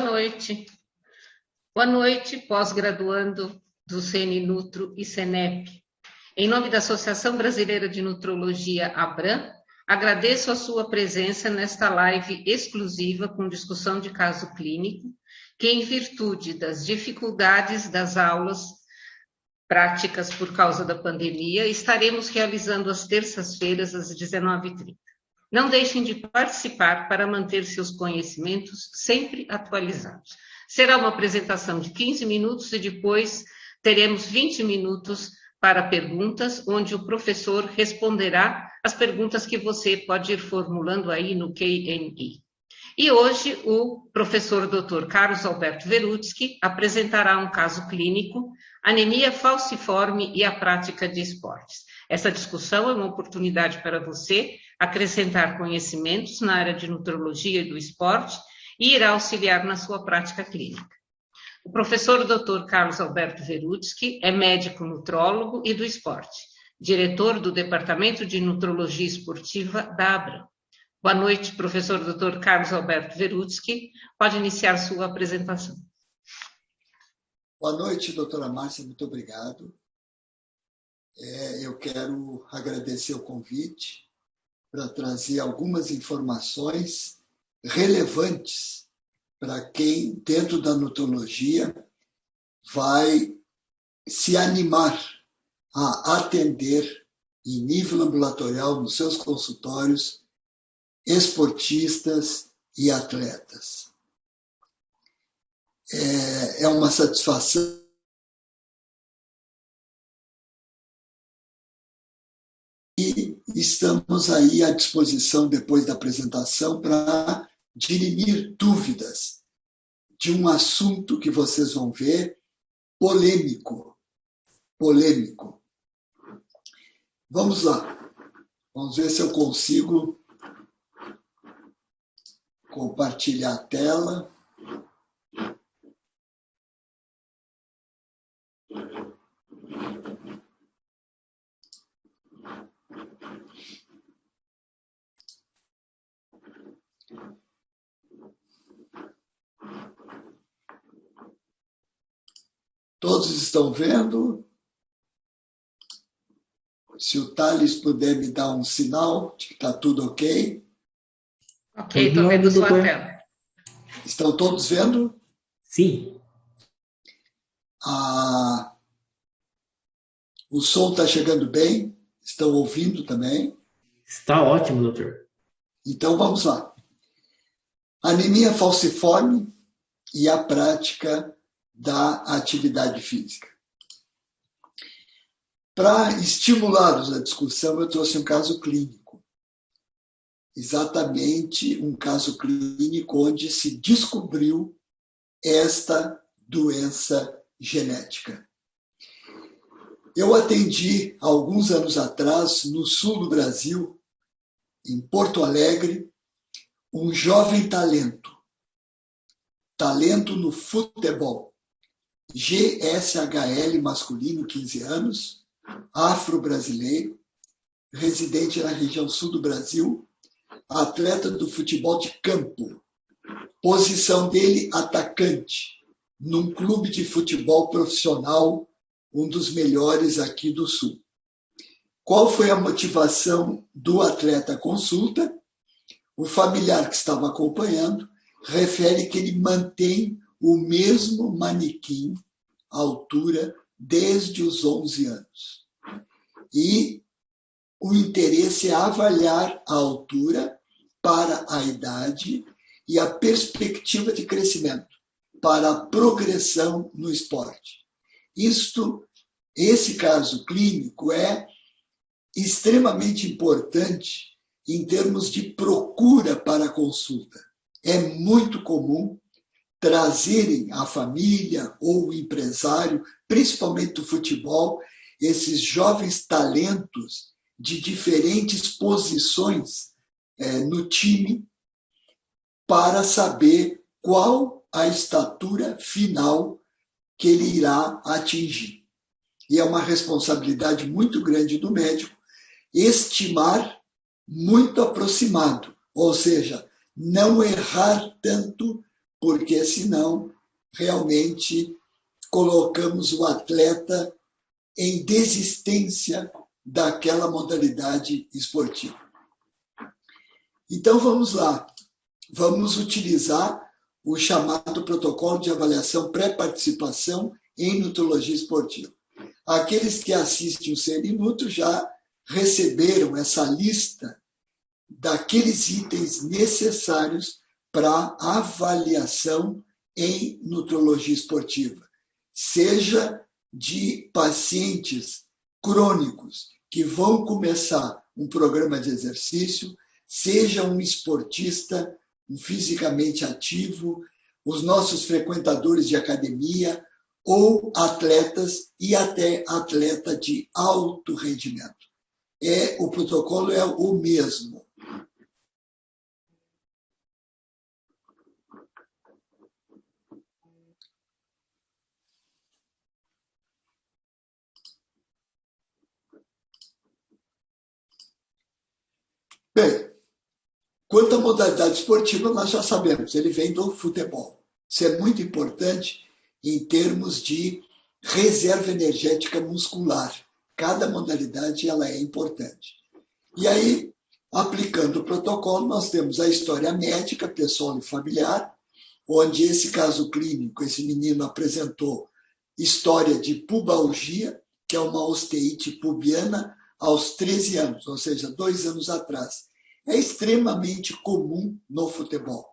noite. Boa noite, pós-graduando do CN Nutro e CENEP. Em nome da Associação Brasileira de Nutrologia, ABRAM, agradeço a sua presença nesta live exclusiva com discussão de caso clínico, que em virtude das dificuldades das aulas práticas por causa da pandemia, estaremos realizando às terças-feiras às 19h30. Não deixem de participar para manter seus conhecimentos sempre atualizados. Será uma apresentação de 15 minutos e depois teremos 20 minutos para perguntas, onde o professor responderá as perguntas que você pode ir formulando aí no Q&A. E hoje o professor Dr. Carlos Alberto Verutsky apresentará um caso clínico, anemia falciforme e a prática de esportes. Essa discussão é uma oportunidade para você acrescentar conhecimentos na área de nutrologia e do esporte e irá auxiliar na sua prática clínica. O professor Dr. Carlos Alberto Verutsky é médico nutrólogo e do esporte, diretor do Departamento de Nutrologia Esportiva da ABRAM. Boa noite, professor Dr. Carlos Alberto Verutsky. Pode iniciar sua apresentação. Boa noite, doutora Márcia, muito obrigado. Eu quero agradecer o convite para trazer algumas informações relevantes para quem, dentro da nutrologia, vai se animar a atender em nível ambulatorial nos seus consultórios esportistas e atletas. É uma satisfação e estamos aí à disposição, depois da apresentação, para dirimir dúvidas de um assunto que vocês vão ver polêmico. Vamos lá. Vamos ver se eu consigo compartilhar a tela. Todos estão vendo? Se o Thales puder me dar um sinal de que está tudo ok. Ok, estou vendo sua tela. Estão todos vendo? Sim. O som está chegando bem? Estão ouvindo também? Está ótimo, doutor. Então vamos lá. Anemia falciforme e a prática da atividade física. Para estimular-os à discussão, eu trouxe um caso clínico. Exatamente um caso clínico onde se descobriu esta doença genética. Eu atendi, há alguns anos atrás, no sul do Brasil, em Porto Alegre, um jovem talento no futebol. GSHL masculino, 15 anos, afro-brasileiro, residente na região sul do Brasil, atleta do futebol de campo, posição dele atacante, num clube de futebol profissional, um dos melhores aqui do sul. Qual foi a motivação do atleta à consulta? O familiar que estava acompanhando refere que ele mantém o mesmo manequim à altura desde os 11 anos. E o interesse é avaliar a altura para a idade e a perspectiva de crescimento para a progressão no esporte. Esse caso clínico é extremamente importante em termos de procura para a consulta. É muito comum trazerem a família ou o empresário, principalmente do futebol, esses jovens talentos de diferentes posições no time para saber qual a estatura final que ele irá atingir. E é uma responsabilidade muito grande do médico estimar muito aproximado, ou seja, não errar tanto porque senão realmente colocamos o atleta em desistência daquela modalidade esportiva. Então vamos lá, vamos utilizar o chamado protocolo de avaliação pré-participação em nutrologia esportiva. Aqueles que assistem o CN Nutro já receberam essa lista daqueles itens necessários para avaliação em nutrologia esportiva, seja de pacientes crônicos que vão começar um programa de exercício, seja um esportista, um fisicamente ativo, os nossos frequentadores de academia ou atletas e até atleta de alto rendimento. O protocolo é o mesmo. Bem, quanto à modalidade esportiva, nós já sabemos, ele vem do futebol. Isso é muito importante em termos de reserva energética muscular. Cada modalidade ela é importante. E aí, aplicando o protocolo, nós temos a história médica, pessoal e familiar, onde esse caso clínico, esse menino apresentou história de pubalgia, que é uma osteite pubiana, aos 13 anos, ou seja, 2 anos atrás. É extremamente comum no futebol.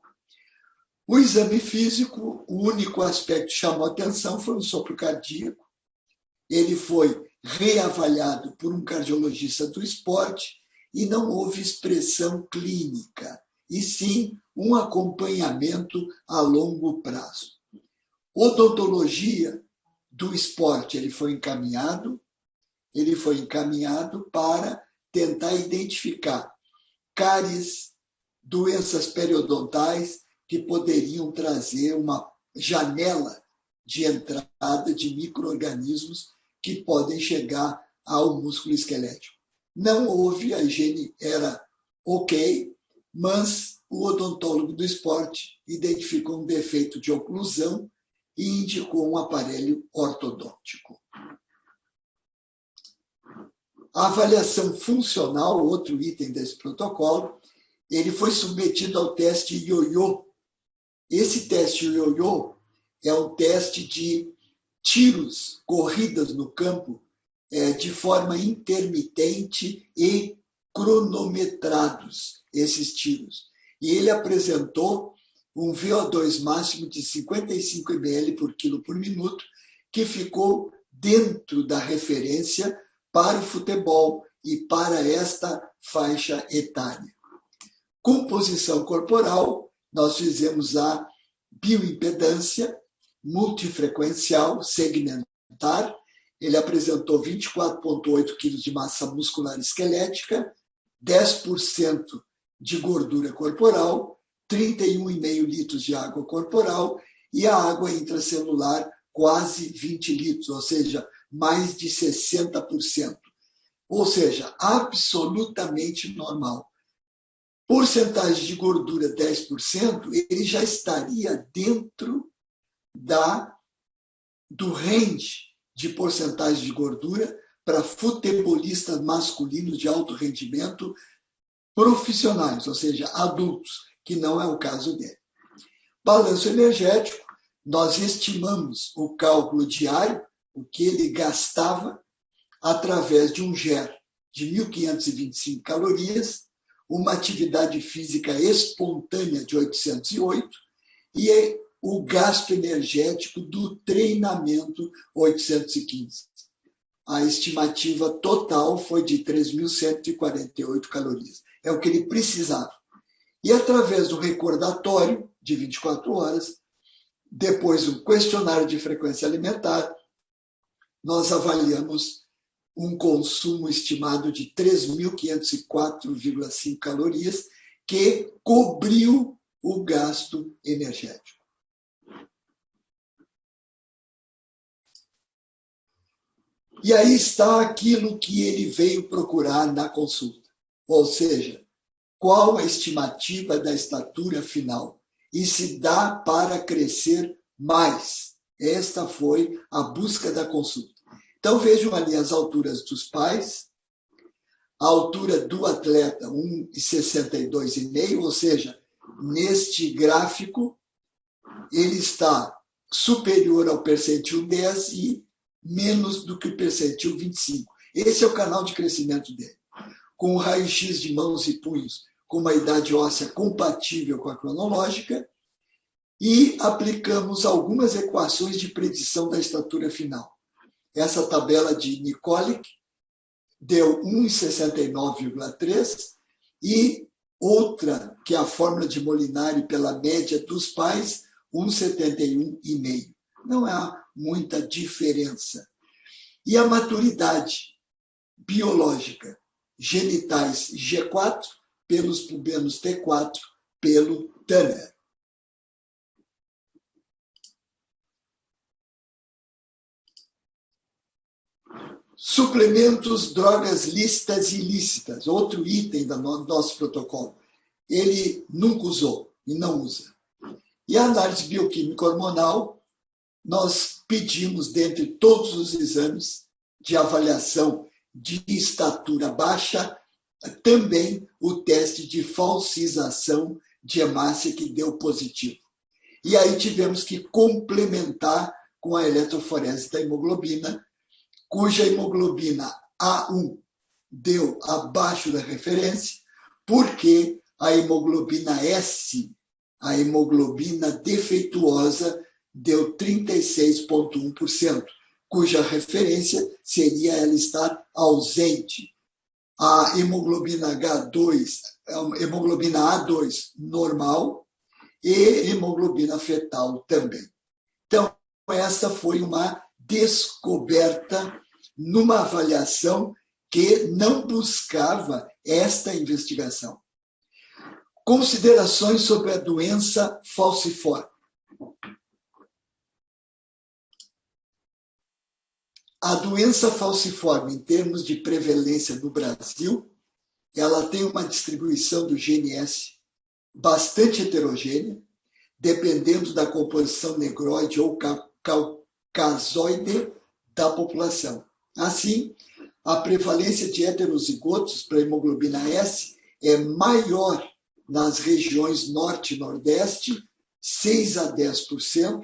O exame físico, o único aspecto que chamou atenção foi o sopro cardíaco. Ele foi reavaliado por um cardiologista do esporte e não houve expressão clínica, e sim um acompanhamento a longo prazo. Odontologia do esporte, ele foi encaminhado para tentar identificar cáries, doenças periodontais que poderiam trazer uma janela de entrada de micro-organismos que podem chegar ao músculo esquelético. Não houve, a higiene era ok, mas o odontólogo do esporte identificou um defeito de oclusão e indicou um aparelho ortodôntico. A avaliação funcional, outro item desse protocolo, ele foi submetido ao teste ioiô. Esse teste ioiô é um teste de tiros, corridas no campo, de forma intermitente e cronometrados, esses tiros. E ele apresentou um VO2 máximo de 55 ml por quilo por minuto, que ficou dentro da referência para o futebol e para esta faixa etária. Composição corporal, nós fizemos a bioimpedância multifrequencial segmentar. Ele apresentou 24,8 kg de massa muscular esquelética, 10% de gordura corporal, 31,5 litros de água corporal e a água intracelular quase 20 litros, ou seja, mais de 60%. Ou seja, absolutamente normal. Porcentagem de gordura 10%, ele já estaria dentro do range de porcentagem de gordura para futebolistas masculinos de alto rendimento profissionais, ou seja, adultos, que não é o caso dele. Balanço energético, nós estimamos o cálculo diário, o que ele gastava, através de um GER de 1.525 calorias, uma atividade física espontânea de 808 e o gasto energético do treinamento 815. A estimativa total foi de 3.148 calorias. É o que ele precisava. E através do recordatório de 24 horas, depois um questionário de frequência alimentar, nós avaliamos um consumo estimado de 3.504,5 calorias, que cobriu o gasto energético. E aí está aquilo que ele veio procurar na consulta, ou seja, qual a estimativa da estatura final. e se dá para crescer mais. Esta foi a busca da consulta. Então, vejam ali as alturas dos pais, a altura do atleta 1,62,5, ou seja, neste gráfico, ele está superior ao percentil 10 e menos do que o percentil 25. Esse é o canal de crescimento dele. Com o raio-x de mãos e punhos, com uma idade óssea compatível com a cronológica, e aplicamos algumas equações de predição da estatura final. Essa tabela de Nikolic deu 1,69,3 e outra, que é a fórmula de Molinari pela média dos pais, 1,71,5. Não há muita diferença. E a maturidade biológica, genitais G4, pelos pubianos T4, pelo Tanner. Suplementos, drogas lícitas e ilícitas, outro item do nosso protocolo. Ele nunca usou e não usa. E a análise bioquímica hormonal, nós pedimos, dentre todos os exames de avaliação de estatura baixa, também o teste de falsização de hemácia, que deu positivo. E aí tivemos que complementar com a eletroforese da hemoglobina, cuja hemoglobina A1 deu abaixo da referência, porque a hemoglobina S, a hemoglobina defeituosa, deu 36,1%, cuja referência seria ela estar ausente. A hemoglobina H2, hemoglobina A2 normal e hemoglobina fetal também. Então, essa foi uma descoberta numa avaliação que não buscava esta investigação. Considerações sobre a doença falciforme. A doença falciforme, em termos de prevalência no Brasil, ela tem uma distribuição do GNS bastante heterogênea, dependendo da composição negroide ou caucasoide da população. Assim, a prevalência de heterozigotos para a hemoglobina S é maior nas regiões norte e nordeste, 6 a 10%.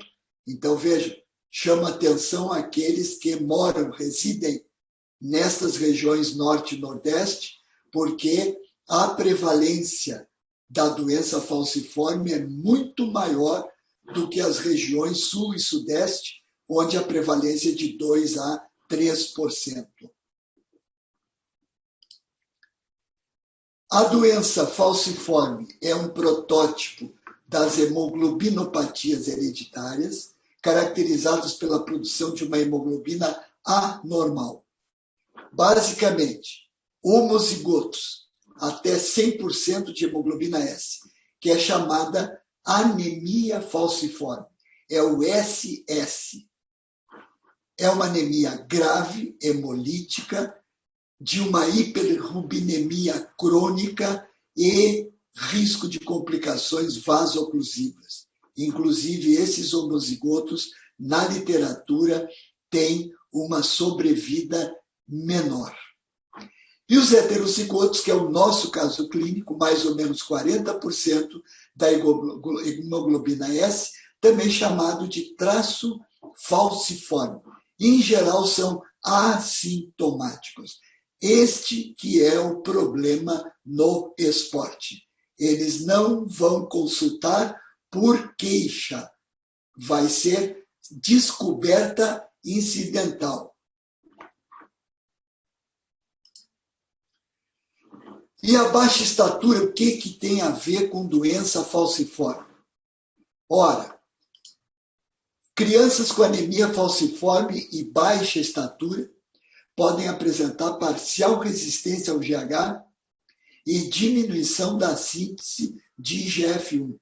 Então, veja, chama atenção aqueles que moram, residem nestas regiões norte e nordeste, porque a prevalência da doença falciforme é muito maior do que as regiões sul e sudeste, onde a prevalência é de 2 a 3%. A doença falciforme é um protótipo das hemoglobinopatias hereditárias, caracterizadas pela produção de uma hemoglobina anormal. Basicamente, homozigotos, até 100% de hemoglobina S, que é chamada anemia falciforme. É o SS. É uma anemia grave, hemolítica, de uma hiperrubinemia crônica e risco de complicações vasoclusivas. Inclusive, esses homozigotos, na literatura, têm uma sobrevida menor. E os heterozigotos, que é o nosso caso clínico, mais ou menos 40% da hemoglobina S, também chamado de traço falciforme. Em geral, são assintomáticos. Este que é o problema no esporte. Eles não vão consultar por queixa. Vai ser descoberta incidental. E a baixa estatura, o que tem a ver com doença falciforme? Ora, crianças com anemia falciforme e baixa estatura podem apresentar parcial resistência ao GH e diminuição da síntese de IGF-1.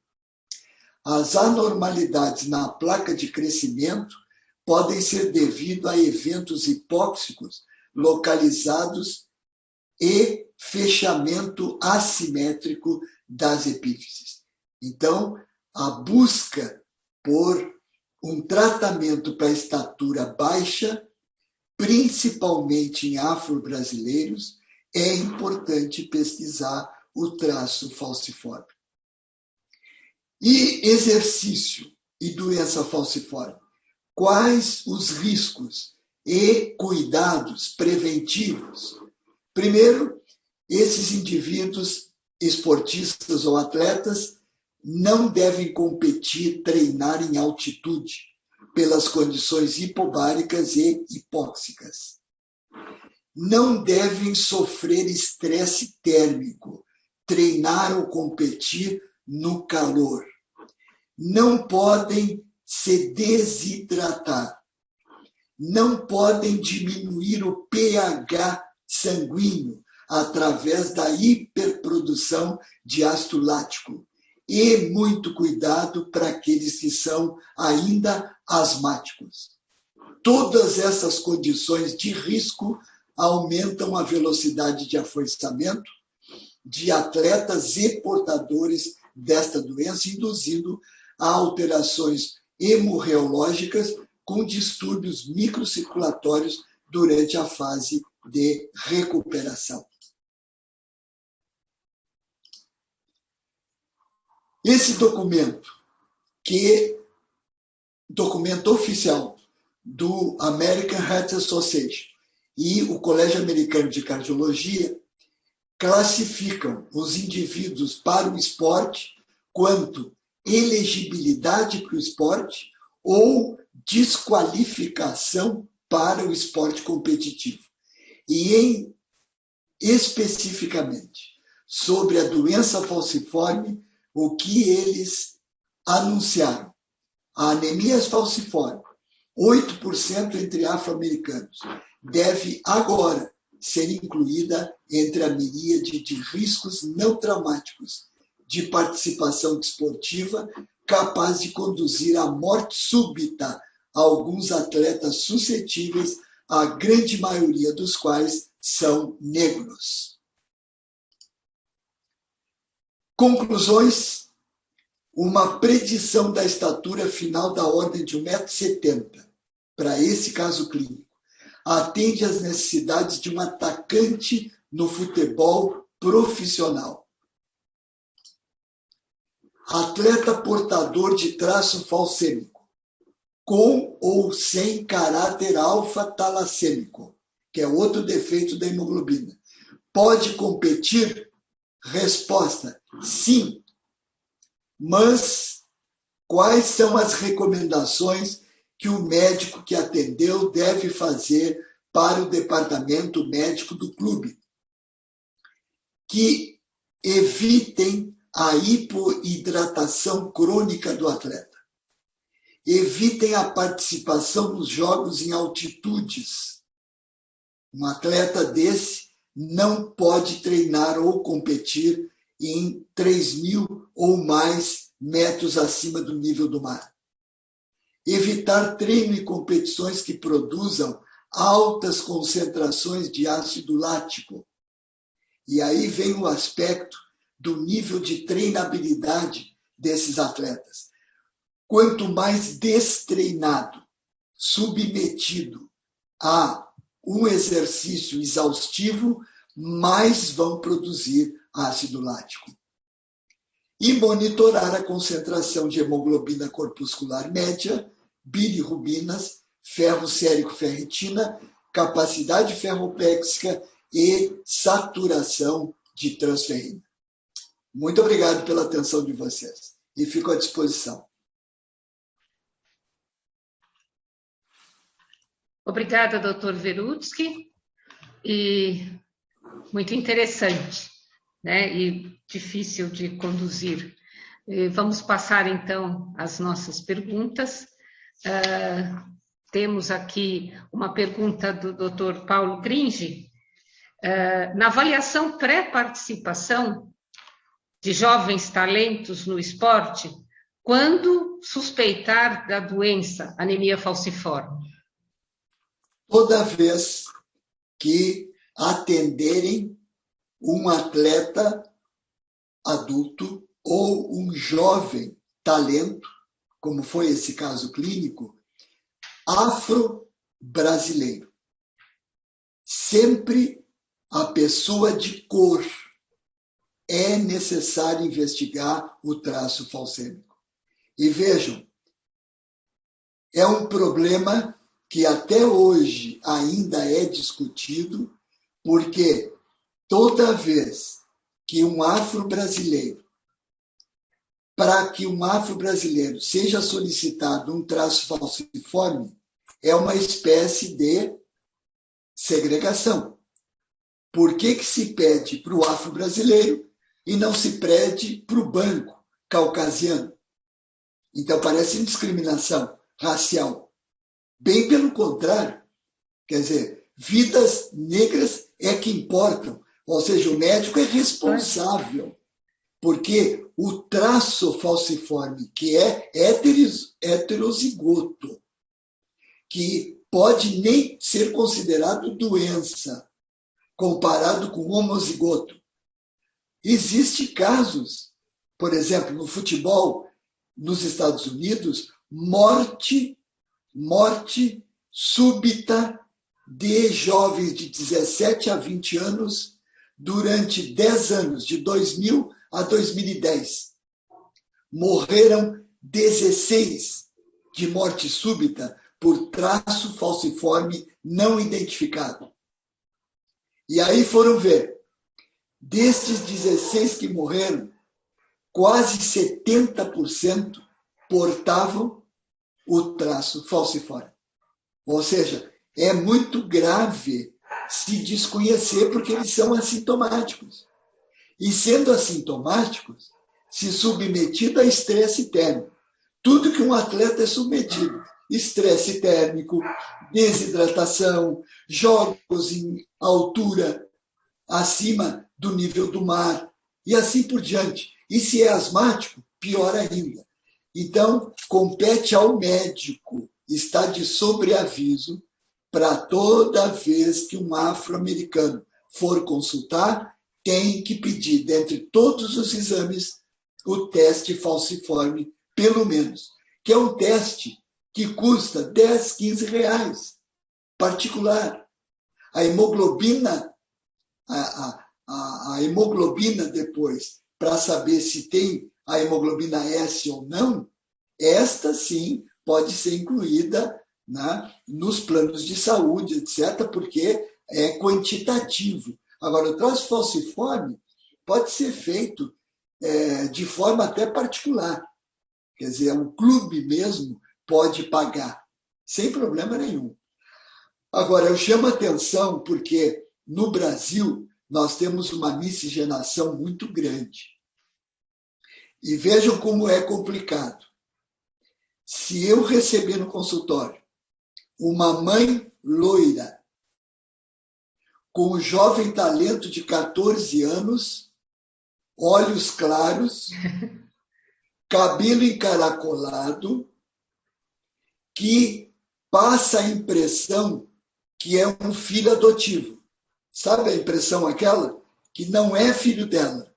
As anormalidades na placa de crescimento podem ser devido a eventos hipóxicos localizados e fechamento assimétrico das epífises. Então, a busca por um tratamento para a estatura baixa, principalmente em afro-brasileiros, é importante pesquisar o traço falciforme. E exercício e doença falciforme? Quais os riscos e cuidados preventivos? Primeiro, esses indivíduos esportistas ou atletas não devem competir, treinar em altitude, pelas condições hipobáricas e hipóxicas. Não devem sofrer estresse térmico, treinar ou competir no calor. Não podem se desidratar. Não podem diminuir o pH sanguíneo através da hiperprodução de ácido lático. E muito cuidado para aqueles que são ainda asmáticos. Todas essas condições de risco aumentam a velocidade de afoiçamento de atletas e portadores desta doença, induzindo a alterações hemorreológicas com distúrbios microcirculatórios durante a fase de recuperação. Esse documento oficial do American Heart Association e o Colégio Americano de Cardiologia classificam os indivíduos para o esporte quanto elegibilidade para o esporte ou desqualificação para o esporte competitivo. E especificamente sobre a doença falciforme, o que eles anunciaram? A anemia falciforme, 8% entre afro-americanos, deve agora ser incluída entre a miríade de riscos não traumáticos de participação desportiva capaz de conduzir à morte súbita a alguns atletas suscetíveis, a grande maioria dos quais são negros. Conclusões: uma predição da estatura final da ordem de 1,70 m para esse caso clínico atende às necessidades de um atacante no futebol profissional. Atleta portador de traço falcêmico, com ou sem caráter alfa-talassêmico, que é outro defeito da hemoglobina, pode competir? Resposta: sim. Mas quais são as recomendações que o médico que atendeu deve fazer para o departamento médico do clube? Que evitem a hipoidratação crônica do atleta. Evitem a participação nos jogos em altitudes. Um atleta desse não pode treinar ou competir em 3.000 ou mais metros acima do nível do mar. Evitar treino e competições que produzam altas concentrações de ácido lático. E aí vem o aspecto do nível de treinabilidade desses atletas. Quanto mais destreinado, submetido a um exercício exaustivo, mais vão produzir ácido lático. E monitorar a concentração de hemoglobina corpuscular média, bilirrubinas, ferro sérico ferritina, capacidade ferropéxica e saturação de transferrina. Muito obrigado pela atenção de vocês e fico à disposição. Obrigada, doutor Verutsky, e muito interessante, né? E difícil de conduzir. Vamos passar, então, às nossas perguntas. Temos aqui uma pergunta do doutor Paulo Gringe. Na avaliação pré-participação de jovens talentos no esporte, quando suspeitar da doença anemia falciforme? Toda vez que atenderem um atleta adulto ou um jovem talento, como foi esse caso clínico, afro-brasileiro. Sempre a pessoa de cor é necessário investigar o traço falcêmico. E vejam, é um problema que até hoje ainda é discutido, porque toda vez que um afro-brasileiro, para que um afro-brasileiro seja solicitado um traço falciforme, é uma espécie de segregação. Por que se pede para o afro-brasileiro e não se pede para o branco caucasiano? Então parece discriminação racial. Bem pelo contrário. Quer dizer, vidas negras é que importam. Ou seja, o médico é responsável. Porque o traço falciforme, que é heterozigoto, que pode nem ser considerado doença, comparado com homozigoto. Existem casos, por exemplo, no futebol, nos Estados Unidos, morte súbita de jovens de 17 a 20 anos durante 10 anos, de 2000 a 2010. Morreram 16 de morte súbita por traço falciforme não identificado. E aí foram ver, destes 16 que morreram, quase 70% portavam o traço falciforme. Ou seja, é muito grave se desconhecer porque eles são assintomáticos. E sendo assintomáticos, se submetido a estresse térmico. Tudo que um atleta é submetido. Estresse térmico, desidratação, jogos em altura acima do nível do mar e assim por diante. E se é asmático, pior ainda. Então, compete ao médico estar de sobreaviso para toda vez que um afro-americano for consultar, tem que pedir, dentre todos os exames, o teste falciforme, pelo menos, que é um teste que custa 10, 15 reais, particular. A hemoglobina, a hemoglobina depois, para saber se tem a hemoglobina S ou não, esta sim pode ser incluída nos planos de saúde, etc., porque é quantitativo. Agora, o traço falciforme pode ser feito de forma até particular. Quer dizer, um clube mesmo pode pagar, sem problema nenhum. Agora, eu chamo a atenção porque no Brasil nós temos uma miscigenação muito grande. E vejam como é complicado. Se eu receber no consultório uma mãe loira com um jovem talento de 14 anos, olhos claros, cabelo encaracolado, que passa a impressão que é um filho adotivo. Sabe a impressão aquela? Que não é filho dela.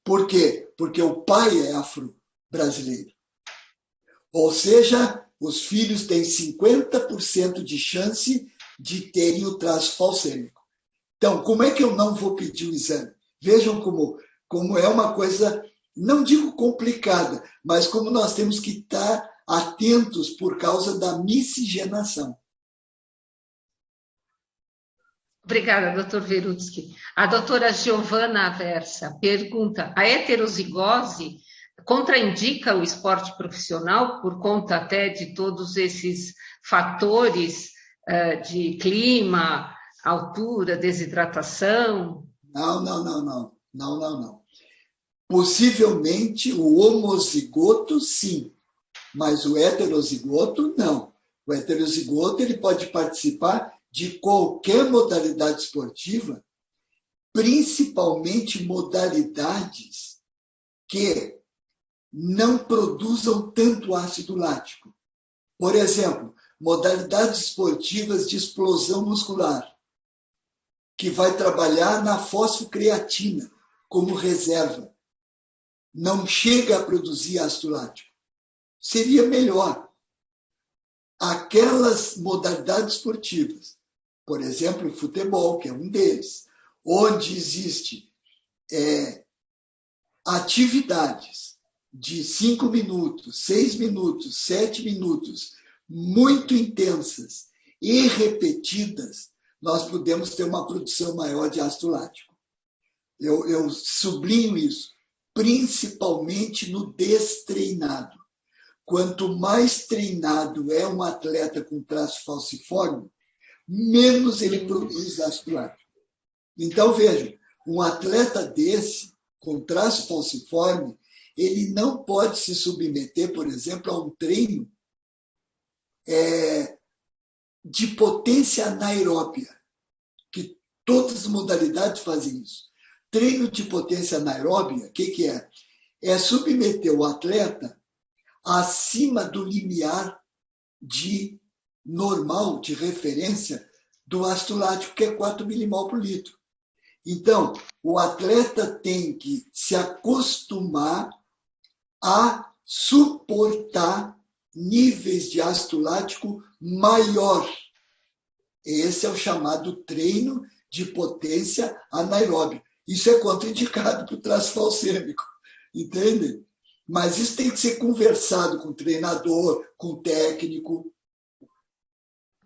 Por quê? Porque o pai é afro-brasileiro. Ou seja, os filhos têm 50% de chance de terem o traço falcêmico. Então, como é que eu não vou pedir o exame? Vejam como é uma coisa, não digo complicada, mas como nós temos que estar atentos por causa da miscigenação. Obrigada, doutor Verutsky. A doutora Giovana Aversa pergunta: a heterozigose contraindica o esporte profissional por conta até de todos esses fatores de clima, altura, desidratação? Não. Possivelmente o homozigoto, sim, mas o heterozigoto, não. O heterozigoto ele pode participar de qualquer modalidade esportiva, principalmente modalidades que não produzam tanto ácido lático. Por exemplo, modalidades esportivas de explosão muscular, que vai trabalhar na fosfocreatina como reserva. não chega a produzir ácido lático. Seria melhor. Aquelas modalidades esportivas, por exemplo, o futebol, que é um deles, onde existe atividades de 5 minutos, 6 minutos, 7 minutos, muito intensas e repetidas, nós podemos ter uma produção maior de ácido lático. Eu sublinho isso, principalmente no destreinado. Quanto mais treinado é um atleta com traço falciforme, menos ele produz ácido lático. Então, vejam, um atleta desse, com traço falciforme, ele não pode se submeter, por exemplo, a um treino de potência anaeróbia, que todas as modalidades fazem isso. Treino de potência anaeróbia, o que é? É submeter o atleta acima do limiar de normal, de referência, do ácido lático, que é 4 milimol por litro. Então, o atleta tem que se acostumar a suportar níveis de ácido lático maior. Esse é o chamado treino de potência anaeróbia. Isso é contraindicado para o traço falcêmico, entende? Mas isso tem que ser conversado com o treinador, com o técnico.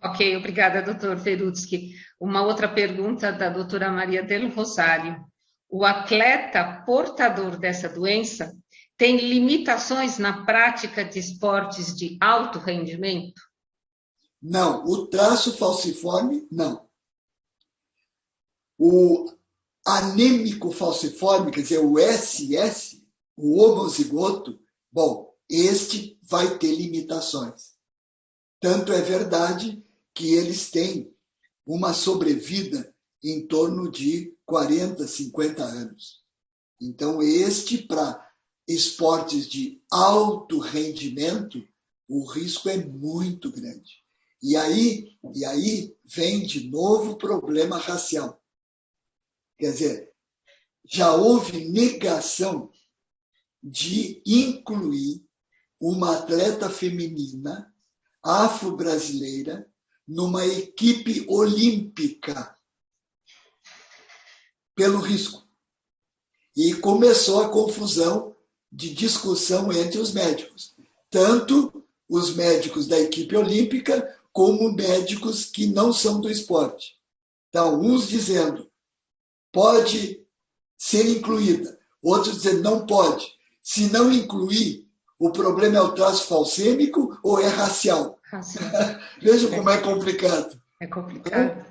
Ok, obrigada, doutor Perutsky. Uma outra pergunta da doutora Maria del Rosário. O atleta portador dessa doença tem limitações na prática de esportes de alto rendimento? Não, o traço falciforme, não. O anêmico falciforme, quer dizer, o SS, o homozigoto, bom, este vai ter limitações. Tanto é verdade que eles têm uma sobrevida em torno de 40, 50 anos. Então, para esportes de alto rendimento, o risco é muito grande. E aí vem de novo o problema racial. Quer dizer, já houve negação de incluir uma atleta feminina afro-brasileira numa equipe olímpica pelo risco. E começou a confusão de discussão entre os médicos, tanto os médicos da equipe olímpica como médicos que não são do esporte. Então, uns dizendo pode ser incluída, outros dizendo não pode. Se não incluir, o problema é o traço falcêmico ou é racial? Veja como é complicado. É complicado.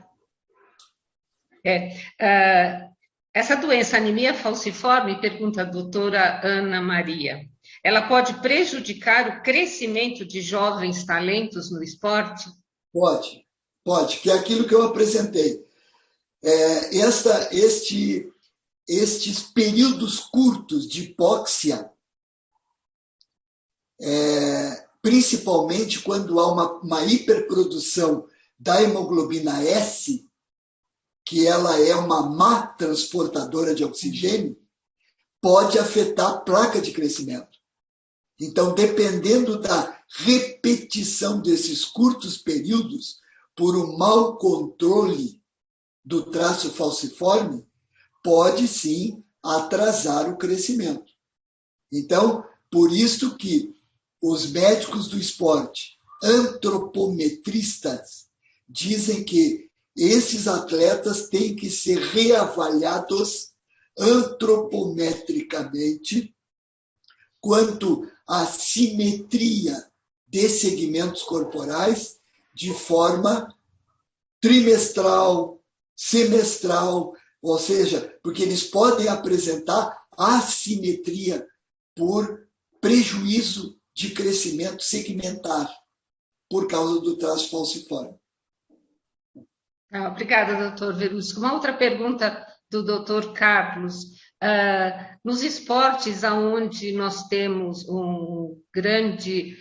Essa doença, anemia falciforme, pergunta a doutora Ana Maria, ela pode prejudicar o crescimento de jovens talentos no esporte? Pode, que é aquilo que eu apresentei. Estes períodos curtos de hipóxia, principalmente quando há uma hiperprodução da hemoglobina S, que ela é uma má transportadora de oxigênio, pode afetar a placa de crescimento. Então, dependendo da repetição desses curtos períodos, por um mau controle do traço falciforme, pode sim atrasar o crescimento. Então, por isso que os médicos do esporte, antropometristas, dizem que esses atletas têm que ser reavaliados antropometricamente quanto à simetria de segmentos corporais de forma trimestral, semestral, ou seja, porque eles podem apresentar assimetria por prejuízo de crescimento segmentar por causa do traço falciforme. Obrigada, doutor Verusco. Uma outra pergunta do doutor Carlos. Nos esportes onde nós temos um grande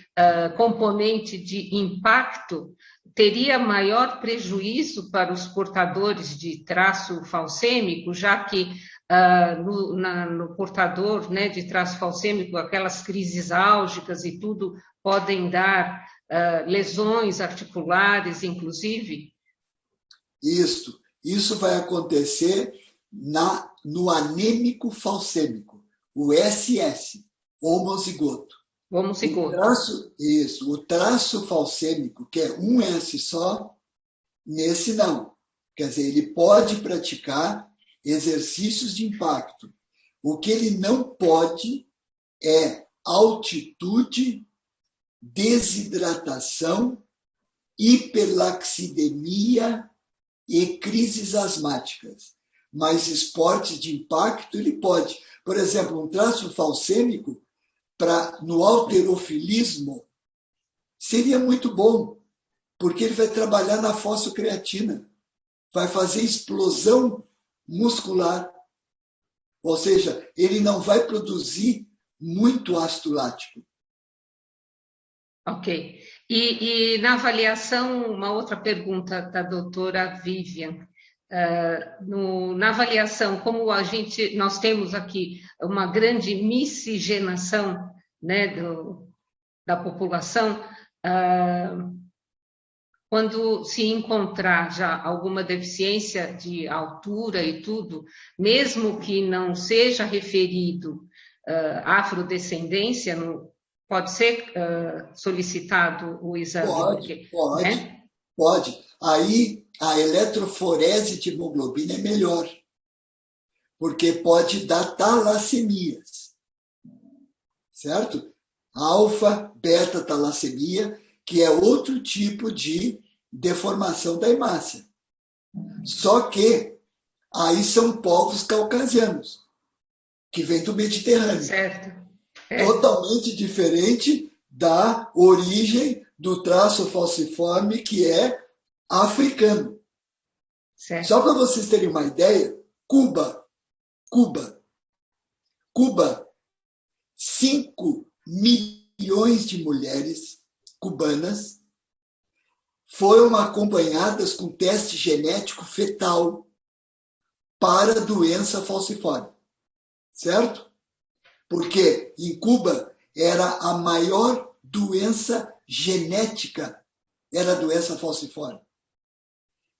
componente de impacto, teria maior prejuízo para os portadores de traço falcêmico, já que no portador, né, de traço falcêmico, aquelas crises álgicas e tudo, podem dar lesões articulares, inclusive? Isso vai acontecer no anêmico falcêmico, o SS, homozigoto. Homocigoto. O traço falcêmico, que é um S só, nesse não. Quer dizer, ele pode praticar exercícios de impacto. O que ele não pode é altitude, desidratação, hiperlaxidemia e crises asmáticas. Mas esportes de impacto ele pode. Por exemplo, um traço falcêmico no halterofilismo seria muito bom, porque ele vai trabalhar na fosfocreatina, vai fazer explosão muscular, ou seja, ele não vai produzir muito ácido lático. Ok. E na avaliação, uma outra pergunta da doutora Vivian. Na avaliação, como nós temos aqui uma grande miscigenação, né, da população, quando se encontrar já alguma deficiência de altura e tudo, mesmo que não seja referido afrodescendência, pode ser solicitado o exame? Pode. Aí a eletroforese de hemoglobina é melhor, porque pode dar talassemias, certo? Alfa, beta talassemia, que é outro tipo de deformação da hemácia. Só que aí são povos caucasianos, que vêm do Mediterrâneo. Certo. Totalmente diferente da origem do traço falciforme, que é africano. Certo. Só para vocês terem uma ideia, Cuba, 5 milhões de mulheres cubanas foram acompanhadas com teste genético fetal para doença falciforme, certo? Porque em Cuba era a maior doença genética, era a doença falciforme.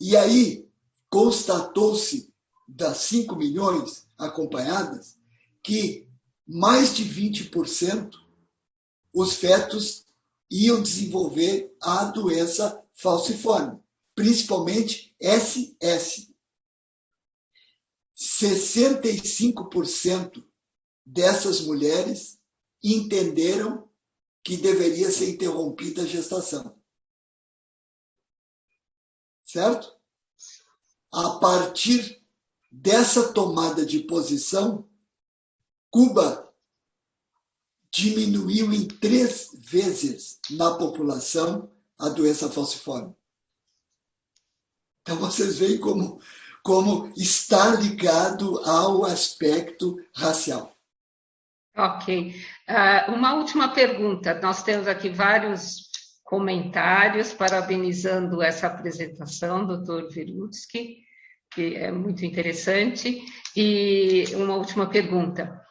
E aí constatou-se, das 5 milhões acompanhadas, que mais de 20% os fetos iam desenvolver a doença falciforme, principalmente SS. 65% dessas mulheres entenderam que deveria ser interrompida a gestação. Certo? A partir dessa tomada de posição, Cuba diminuiu em 3 vezes na população a doença falciforme. Então, vocês veem como está ligado ao aspecto racial. Ok. Uma última pergunta. Nós temos aqui vários comentários parabenizando essa apresentação, doutor Virutsky, que é muito interessante. E uma última pergunta.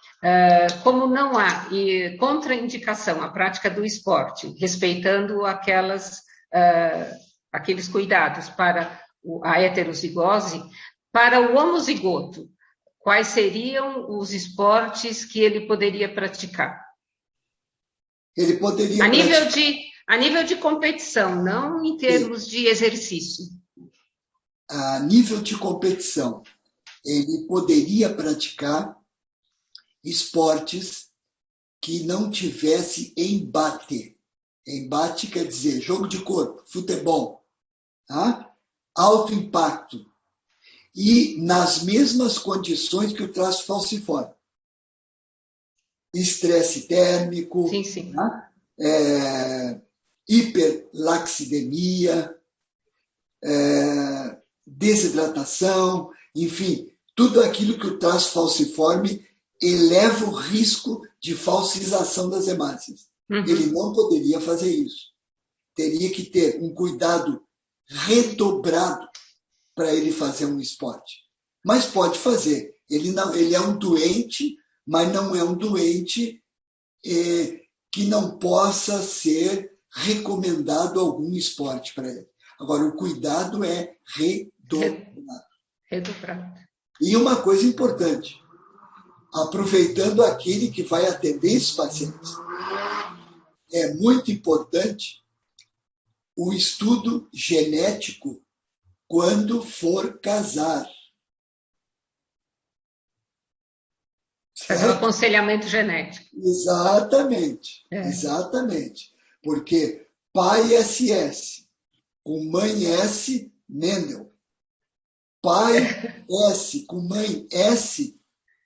Como não há contraindicação à prática do esporte, respeitando aqueles cuidados para a heterozigose, para o homozigoto, quais seriam os esportes que ele poderia praticar? Ele poderia a nível de competição, não em termos de exercício. A nível de competição, ele poderia praticar esportes que não tivesse embate. Embate quer dizer jogo de corpo, futebol, tá? Alto impacto. E nas mesmas condições que o traço falciforme. Estresse térmico, sim, sim. Tá? Hiperlaxidemia, desidratação, enfim, tudo aquilo que o traço falciforme eleva o risco de falcização das hemácias. Uhum. Ele não poderia fazer isso. Teria que ter um cuidado redobrado para ele fazer um esporte. Mas pode fazer ele é um doente, mas não é um doente que não possa ser recomendado algum esporte para ele. Agora, o cuidado é redobrado. Redobrado. E uma coisa importante, aproveitando aquele que vai atender esses pacientes, é muito importante o estudo genético quando for casar. Fazer o aconselhamento genético. Exatamente, exatamente. Porque pai SS, com mãe S, Mendel. Pai S com mãe S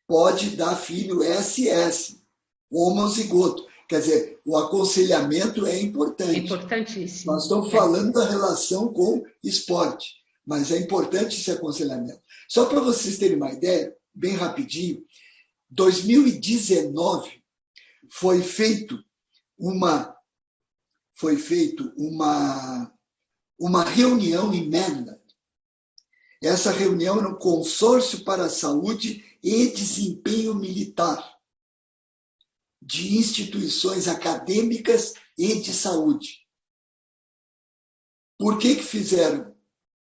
pode dar filho SS, homozigoto. Quer dizer, o aconselhamento é importante. Importantíssimo. Nós estamos falando da relação com esporte, mas é importante esse aconselhamento. Só para vocês terem uma ideia, bem rapidinho, 2019 foi feito uma reunião em Maryland. Essa reunião era um consórcio para a saúde e desempenho militar de instituições acadêmicas e de saúde. Por que fizeram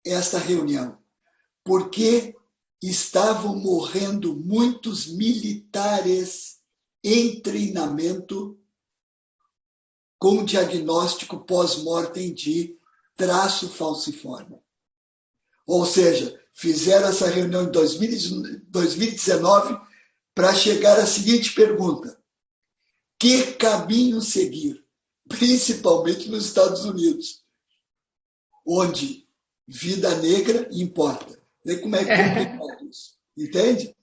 esta reunião? Porque estavam morrendo muitos militares em treinamento com diagnóstico pós-mortem de traço falciforme. Ou seja, fizeram essa reunião em 2019 para chegar à seguinte pergunta: que caminho seguir? Principalmente nos Estados Unidos, onde vida negra importa. Vê como é complicado isso, entende?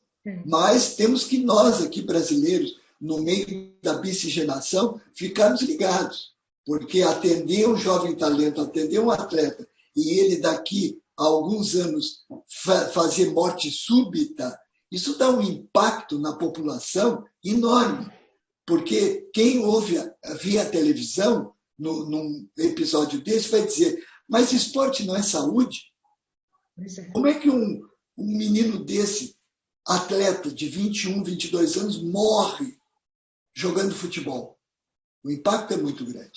Mas temos que nós aqui, brasileiros, no meio da miscigenação, ficarmos ligados, porque atender um jovem talento, atender um atleta, e ele daqui a alguns anos fazer morte súbita, isso dá um impacto na população enorme, porque quem ouve via televisão, num episódio desse, vai dizer, mas esporte não é saúde? Como é que um menino desse, atleta de 21, 22 anos, morre jogando futebol? O impacto é muito grande.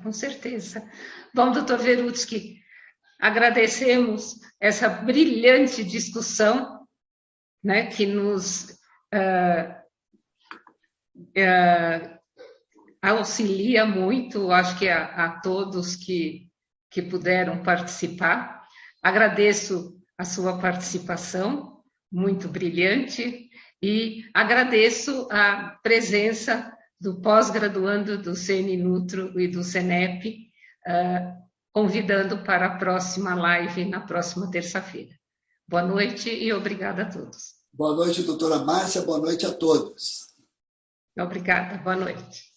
Com certeza. Bom, doutor Verutsky, agradecemos essa brilhante discussão, né, que nos auxilia muito, acho que a todos que puderam participar. Agradeço a sua participação, muito brilhante, e agradeço a presença do pós-graduando do CNNutro e do CENEP, convidando para a próxima live na próxima terça-feira. Boa noite e obrigada a todos. Boa noite, doutora Márcia, boa noite a todos. Obrigada, boa noite.